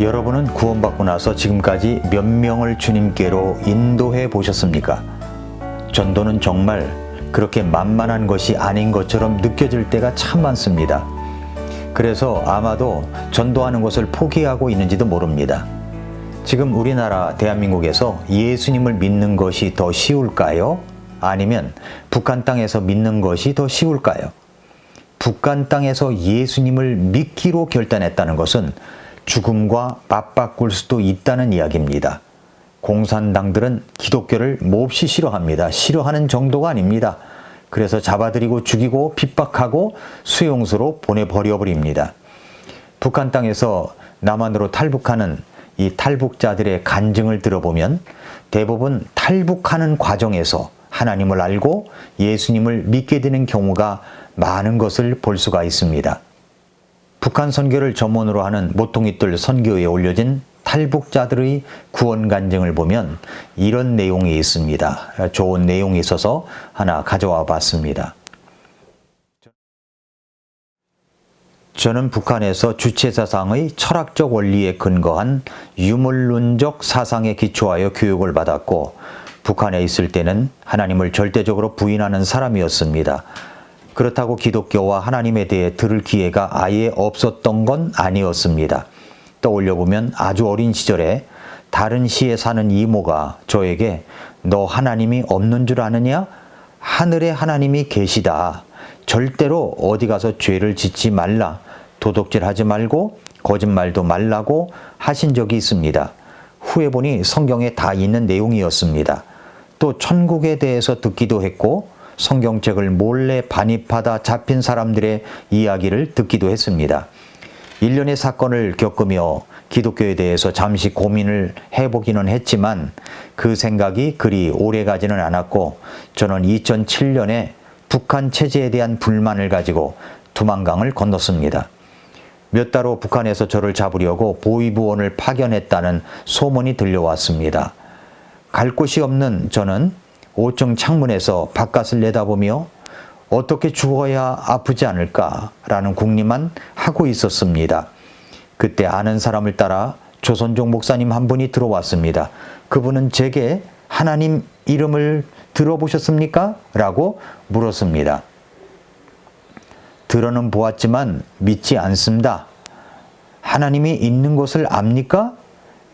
여러분은 구원받고 나서 지금까지 몇 명을 주님께로 인도해 보셨습니까? 전도는 정말 그렇게 만만한 것이 아닌 것처럼 느껴질 때가 참 많습니다. 그래서 아마도 전도하는 것을 포기하고 있는지도 모릅니다. 지금 우리나라 대한민국에서 예수님을 믿는 것이 더 쉬울까요? 아니면 북한 땅에서 믿는 것이 더 쉬울까요? 북한 땅에서 예수님을 믿기로 결단했다는 것은 죽음과 맞바꿀 수도 있다는 이야기입니다. 공산당들은 기독교를 몹시 싫어합니다. 싫어하는 정도가 아닙니다. 그래서 잡아들이고 죽이고 핍박하고 수용소로 보내버려버립니다. 북한 땅에서 남한으로 탈북하는 이 탈북자들의 간증을 들어보면 대부분 탈북하는 과정에서 하나님을 알고 예수님을 믿게 되는 경우가 많은 것을 볼 수가 있습니다. 북한 선교를 전문으로 하는 모퉁이돌 선교에 올려진 탈북자들의 구원 간증을 보면 이런 내용이 있습니다. 좋은 내용이 있어서 하나 가져와 봤습니다. 저는 북한에서 주체사상의 철학적 원리에 근거한 유물론적 사상에 기초하여 교육을 받았고 북한에 있을 때는 하나님을 절대적으로 부인하는 사람이었습니다. 그렇다고 기독교와 하나님에 대해 들을 기회가 아예 없었던 건 아니었습니다. 떠올려보면 아주 어린 시절에 다른 시에 사는 이모가 저에게 너 하나님이 없는 줄 아느냐? 하늘에 하나님이 계시다. 절대로 어디 가서 죄를 짓지 말라. 도둑질하지 말고 거짓말도 말라고 하신 적이 있습니다. 후에 보니 성경에 다 있는 내용이었습니다. 또 천국에 대해서 듣기도 했고 성경책을 몰래 반입하다 잡힌 사람들의 이야기를 듣기도 했습니다. 일련의 사건을 겪으며 기독교에 대해서 잠시 고민을 해보기는 했지만 그 생각이 그리 오래가지는 않았고 저는 2007년에 북한 체제에 대한 불만을 가지고 두만강을 건넜습니다. 몇 달 후 북한에서 저를 잡으려고 보위부원을 파견했다는 소문이 들려왔습니다. 갈 곳이 없는 저는 5층 창문에서 바깥을 내다보며 어떻게 죽어야 아프지 않을까라는 궁리만 하고 있었습니다. 그때 아는 사람을 따라 조선족 목사님 한 분이 들어왔습니다. 그분은 제게 하나님 이름을 들어보셨습니까? 라고 물었습니다. 들어는 보았지만 믿지 않습니다. 하나님이 있는 것을 압니까?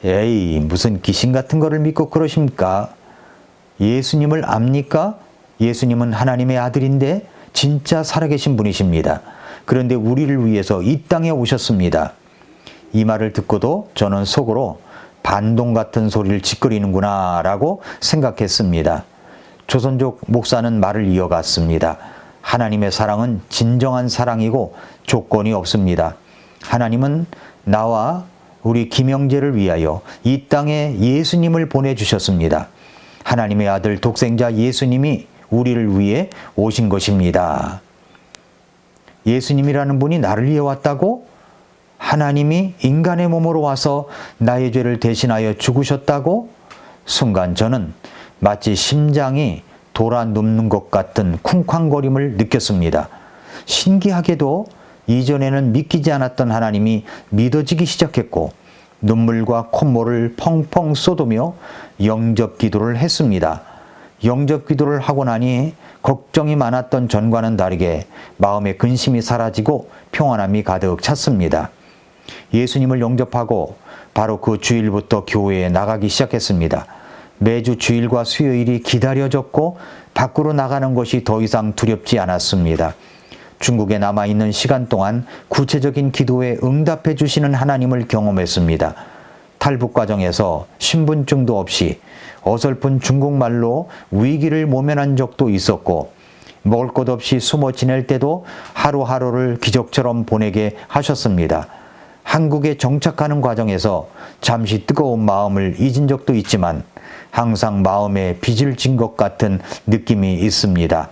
에이, 무슨 귀신 같은 거를 믿고 그러십니까? 예수님을 압니까? 예수님은 하나님의 아들인데 진짜 살아계신 분이십니다. 그런데 우리를 위해서 이 땅에 오셨습니다. 이 말을 듣고도 저는 속으로 반동 같은 소리를 짓거리는구나 라고 생각했습니다. 조선족 목사는 말을 이어갔습니다. 하나님의 사랑은 진정한 사랑이고 조건이 없습니다. 하나님은 나와 우리 김영재를 위하여 이 땅에 예수님을 보내주셨습니다. 하나님의 아들 독생자 예수님이 우리를 위해 오신 것입니다. 예수님이라는 분이 나를 위해 왔다고? 하나님이 인간의 몸으로 와서 나의 죄를 대신하여 죽으셨다고? 순간 저는 마치 심장이 돌아 눕는 것 같은 쿵쾅거림을 느꼈습니다. 신기하게도 이전에는 믿기지 않았던 하나님이 믿어지기 시작했고 눈물과 콧물을 펑펑 쏟으며 영접 기도를 했습니다. 영접 기도를 하고 나니 걱정이 많았던 전과는 다르게 마음의 근심이 사라지고 평안함이 가득 찼습니다. 예수님을 영접하고 바로 그 주일부터 교회에 나가기 시작했습니다. 매주 주일과 수요일이 기다려졌고 밖으로 나가는 것이 더 이상 두렵지 않았습니다. 중국에 남아있는 시간 동안 구체적인 기도에 응답해 주시는 하나님을 경험했습니다. 탈북 과정에서 신분증도 없이 어설픈 중국말로 위기를 모면한 적도 있었고 먹을 것 없이 숨어 지낼 때도 하루하루를 기적처럼 보내게 하셨습니다. 한국에 정착하는 과정에서 잠시 뜨거운 마음을 잊은 적도 있지만 항상 마음에 빚을 진 것 같은 느낌이 있습니다.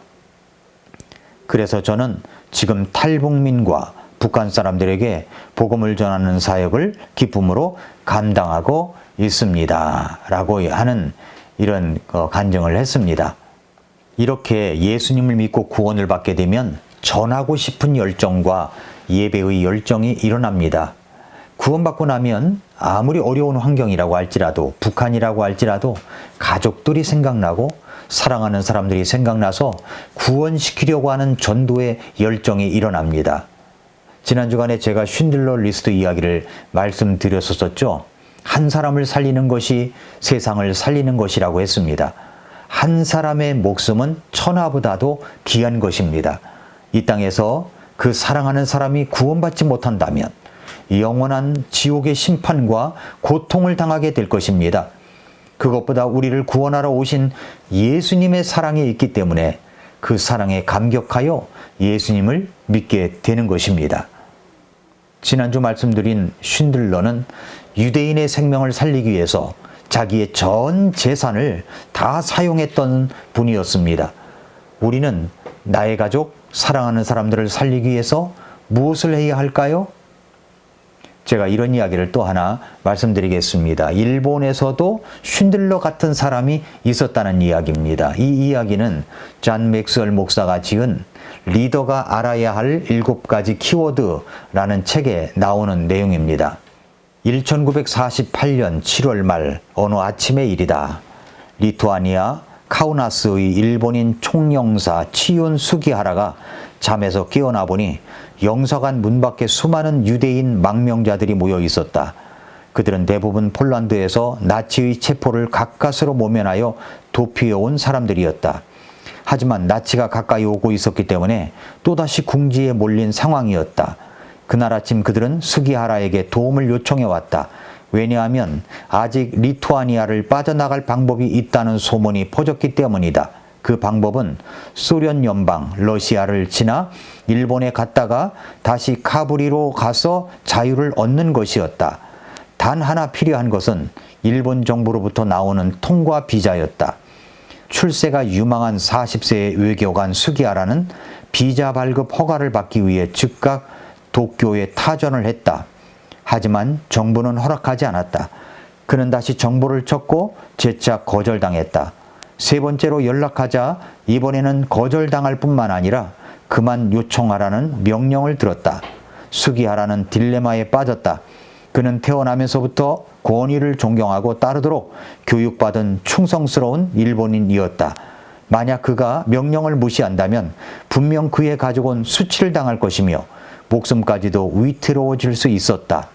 그래서 저는 지금 탈북민과 북한 사람들에게 복음을 전하는 사역을 기쁨으로 감당하고 있습니다. 라고 하는 이런 간증을 했습니다. 이렇게 예수님을 믿고 구원을 받게 되면 전하고 싶은 열정과 예배의 열정이 일어납니다. 구원받고 나면 아무리 어려운 환경이라고 할지라도, 북한이라고 할지라도 가족들이 생각나고 사랑하는 사람들이 생각나서 구원시키려고 하는 전도의 열정이 일어납니다. 지난 주간에 제가 쉰들러 리스트 이야기를 말씀드렸었죠. 한 사람을 살리는 것이 세상을 살리는 것이라고 했습니다. 한 사람의 목숨은 천하보다도 귀한 것입니다. 이 땅에서 그 사랑하는 사람이 구원받지 못한다면 영원한 지옥의 심판과 고통을 당하게 될 것입니다. 그것보다 우리를 구원하러 오신 예수님의 사랑이 있기 때문에 그 사랑에 감격하여 예수님을 믿게 되는 것입니다. 지난주 말씀드린 쉰들러는 유대인의 생명을 살리기 위해서 자기의 전 재산을 다 사용했던 분이었습니다. 우리는 나의 가족, 사랑하는 사람들을 살리기 위해서 무엇을 해야 할까요? 제가 이런 이야기를 또 하나 말씀드리겠습니다. 일본에서도 쉰들러 같은 사람이 있었다는 이야기입니다. 이 이야기는 존 맥스웰 목사가 지은 리더가 알아야 할 7가지 키워드라는 책에 나오는 내용입니다. 1948년 7월 말 어느 아침의 일이다. 리투아니아 카우나스의 일본인 총영사 치윤 수기하라가 잠에서 깨어나 보니 영사관 문 밖에 수많은 유대인 망명자들이 모여 있었다. 그들은 대부분 폴란드에서 나치의 체포를 가까스로 모면하여 도피해온 사람들이었다. 하지만 나치가 가까이 오고 있었기 때문에 또다시 궁지에 몰린 상황이었다. 그날 아침 그들은 수기하라에게 도움을 요청해 왔다. 왜냐하면 아직 리투아니아를 빠져나갈 방법이 있다는 소문이 퍼졌기 때문이다. 그 방법은 소련 연방, 러시아를 지나 일본에 갔다가 다시 카브리로 가서 자유를 얻는 것이었다. 단 하나 필요한 것은 일본 정부로부터 나오는 통과 비자였다. 출세가 유망한 40세의 외교관 수기하라는 비자 발급 허가를 받기 위해 즉각 도쿄에 타전을 했다. 하지만 정부는 허락하지 않았다. 그는 다시 정보를 쳤고 재차 거절당했다. 세 번째로 연락하자 이번에는 거절당할 뿐만 아니라 그만 요청하라는 명령을 들었다. 수기하라는 딜레마에 빠졌다. 그는 태어나면서부터 권위를 존경하고 따르도록 교육받은 충성스러운 일본인이었다. 만약 그가 명령을 무시한다면 분명 그의 가족은 수치를 당할 것이며 목숨까지도 위태로워질 수 있었다.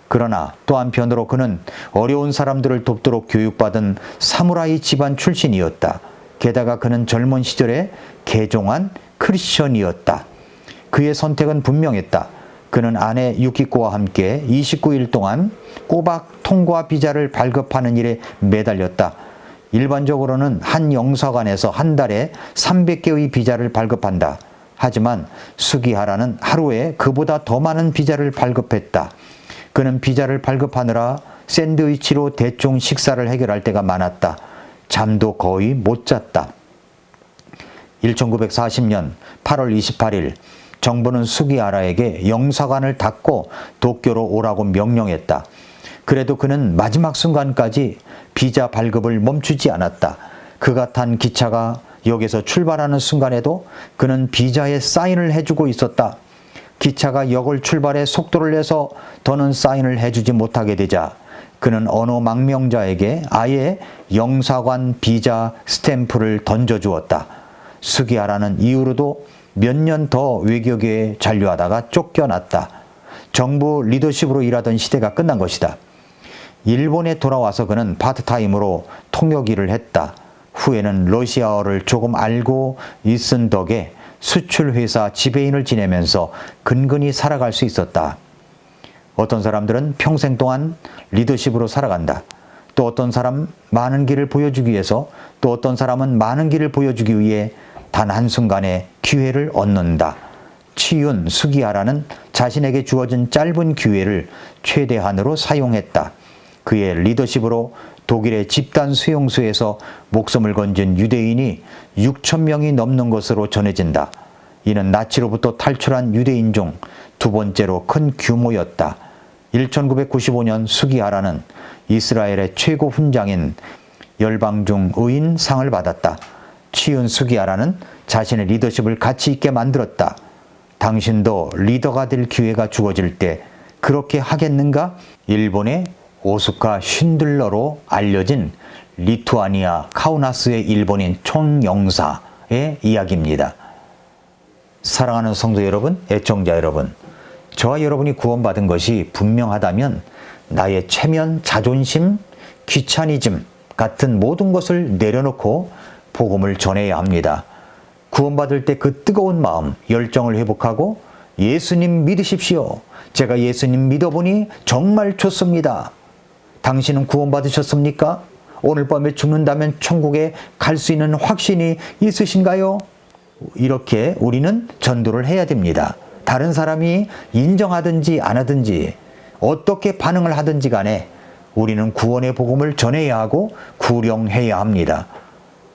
그러나 또 한편으로 그는 어려운 사람들을 돕도록 교육받은 사무라이 집안 출신이었다. 게다가 그는 젊은 시절에 개종한 크리스천이었다. 그의 선택은 분명했다. 그는 아내 유키코와 함께 29일 동안 꼬박 통과 비자를 발급하는 일에 매달렸다. 일반적으로는 한 영사관에서 한 달에 300개의 비자를 발급한다. 하지만 수기하라는 하루에 그보다 더 많은 비자를 발급했다. 그는 비자를 발급하느라 샌드위치로 대충 식사를 해결할 때가 많았다. 잠도 거의 못 잤다. 1940년 8월 28일 정부는 수기하라에게 영사관을 닫고 도쿄로 오라고 명령했다. 그래도 그는 마지막 순간까지 비자 발급을 멈추지 않았다. 그가 탄 기차가 역에서 출발하는 순간에도 그는 비자에 사인을 해주고 있었다. 기차가 역을 출발해 속도를 내서 더는 사인을 해주지 못하게 되자 그는 어느 망명자에게 아예 영사관 비자 스탬프를 던져주었다. 수기하라는 이후로도 몇 년 더 외교계에 잔류하다가 쫓겨났다. 정부 리더십으로 일하던 시대가 끝난 것이다. 일본에 돌아와서 그는 파트타임으로 통역 일을 했다. 후에는 러시아어를 조금 알고 있은 덕에 수출회사 지배인을 지내면서 근근히 살아갈 수 있었다. 어떤 사람들은 평생 동안 리더십으로 살아간다. 또 어떤 사람 많은 길을 보여주기 위해서, 또 어떤 사람은 많은 길을 보여주기 위해 단 한순간에 기회를 얻는다. 치윤 수기하라는 자신에게 주어진 짧은 기회를 최대한으로 사용했다. 그의 리더십으로 독일의 집단 수용소에서 목숨을 건진 유대인이 6,000명이 넘는 것으로 전해진다. 이는 나치로부터 탈출한 유대인 중 두 번째로 큰 규모였다. 1995년 수기하라는 이스라엘의 최고 훈장인 열방중 의인 상을 받았다. 치윤 수기하라는 자신의 리더십을 가치 있게 만들었다. 당신도 리더가 될 기회가 주어질 때 그렇게 하겠는가? 일본의 오스카 쉰들러로 알려진 리투아니아 카우나스의 일본인 총영사의 이야기입니다. 사랑하는 성도 여러분, 애청자 여러분, 저와 여러분이 구원받은 것이 분명하다면 나의 체면, 자존심, 귀차니즘 같은 모든 것을 내려놓고 복음을 전해야 합니다. 구원받을 때 그 뜨거운 마음, 열정을 회복하고 예수님 믿으십시오. 제가 예수님 믿어보니 정말 좋습니다. 당신은 구원받으셨습니까? 오늘 밤에 죽는다면 천국에 갈 수 있는 확신이 있으신가요? 이렇게 우리는 전도를 해야 됩니다. 다른 사람이 인정하든지 안 하든지 어떻게 반응을 하든지 간에 우리는 구원의 복음을 전해야 하고 구령해야 합니다.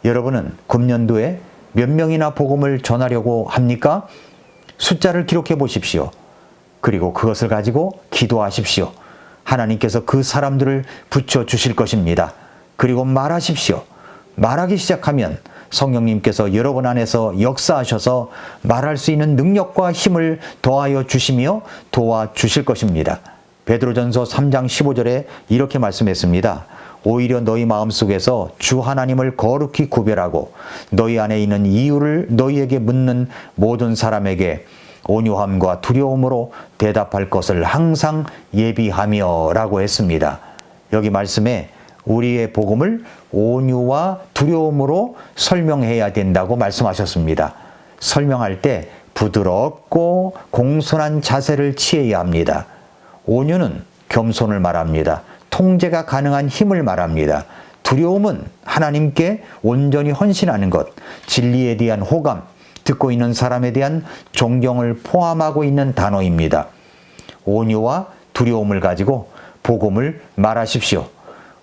여러분은 금년도에 몇 명이나 복음을 전하려고 합니까? 숫자를 기록해 보십시오. 그리고 그것을 가지고 기도하십시오. 하나님께서 그 사람들을 붙여주실 것입니다. 그리고 말하십시오. 말하기 시작하면 성령님께서 여러분 안에서 역사하셔서 말할 수 있는 능력과 힘을 더하여 주시며 도와주실 것입니다. 베드로전서 3장 15절에 이렇게 말씀했습니다. 오히려 너희 마음속에서 주 하나님을 거룩히 구별하고 너희 안에 있는 이유를 너희에게 묻는 모든 사람에게 온유함과 두려움으로 대답할 것을 항상 예비하며 라고 했습니다. 여기 말씀에 우리의 복음을 온유와 두려움으로 설명해야 된다고 말씀하셨습니다. 설명할 때 부드럽고 공손한 자세를 취해야 합니다. 온유는 겸손을 말합니다. 통제가 가능한 힘을 말합니다. 두려움은 하나님께 온전히 헌신하는 것, 진리에 대한 호감, 듣고 있는 사람에 대한 존경을 포함하고 있는 단어입니다. 온유와 두려움을 가지고 복음을 말하십시오.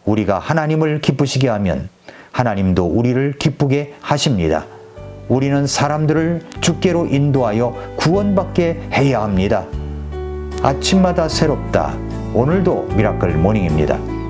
우리가 하나님을 기쁘시게 하면 하나님도 우리를 기쁘게 하십니다. 우리는 사람들을 주께로 인도하여 구원받게 해야 합니다. 아침마다 새롭다. 오늘도 미라클 모닝입니다.